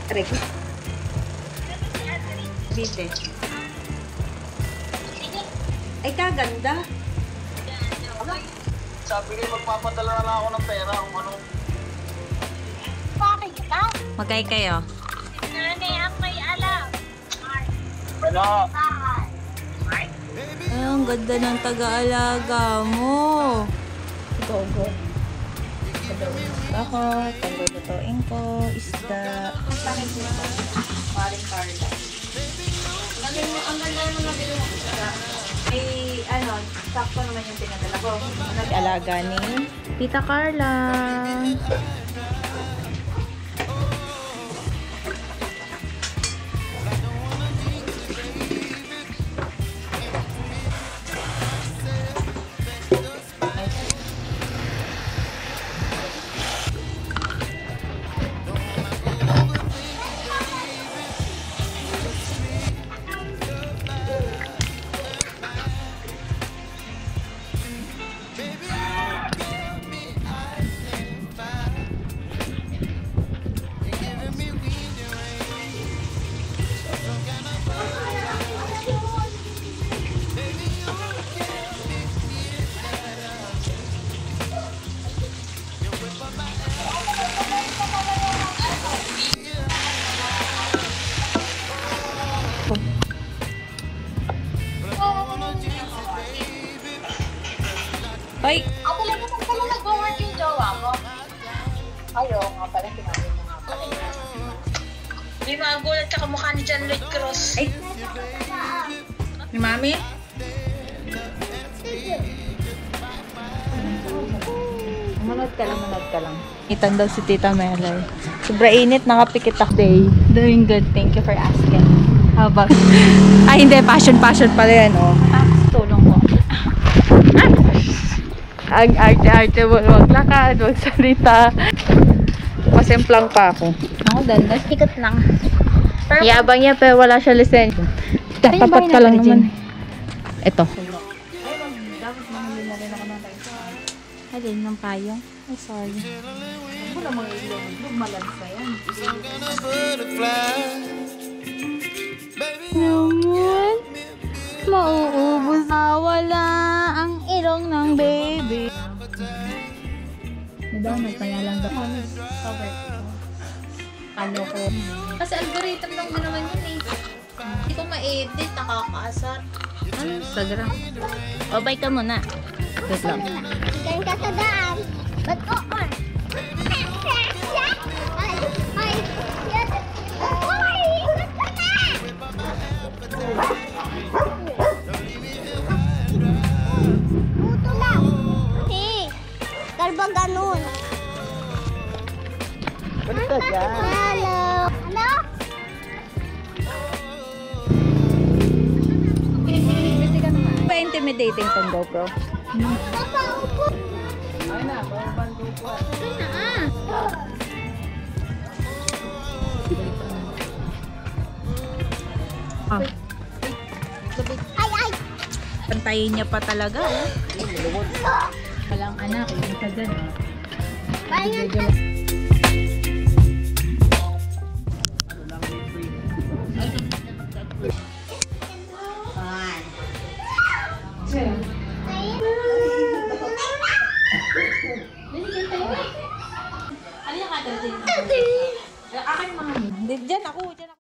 Rick. Bite. Ay, kaganda. Sabi ko, magpapadala na ako ng pera kung ano. Bakit kita? Magkay kayo. Nanay ang may alam. Ano? Ay, ang ganda ng taga-alaga mo. Gogo. Ako, tago-lutuin ko, isda. Paring Carla. Ang ganda ng mga bilong isda. Ay, ano, sakto naman yung pinadala ko. Alaga ni Tita Carla. Ay! Talaga pala nag-work yung jowa mo. Ayaw nga pala, sinabi mo nga pala. Hindi magulat sa kamukha ni John Lloyd Cross. Ay! Ni Mami? Manood ka lang. Itan daw si Tita Melay. Sobra init, nakapikit ako day. Doing good, thank you for asking. How about ay, hindi, passion pala yan, oh. Tulong ko. Ang arte-arte mo, maglakad, magsalita. Pasimplang pa ako. Ako, dandas, ikot lang. Yabang niya, pero wala siya lisensya. Tapat ka lang naman. Ito. Dapat mamili na rin ako ng tayo. Alin ng payong? Ay, sorry. Wala mga ilong. Lumalans na yan. Naman, mauubos na wala ang ilong ng baby. Nadanag kaya lang daw. Cover. Ano ko? Kasi algorithm lang din naman yun eh. Hindi ko ma-edit, nakakaasar. Ano? Instagram. O, bye ka muna. Wait lang. Ganyan ka sa daan. Ba't ko on? Buto lang. Kalbang ganun. Baliktad yan. Hello. Ano? Pa-intimidating tong GoPro. Papa, upo. Ay na, bawal GoPro. Ay na Ah. Ay, ay. Pantayin niya pa talaga, eh. Walang anak, yung kagad. Bayan Akin mga. Diyan ako.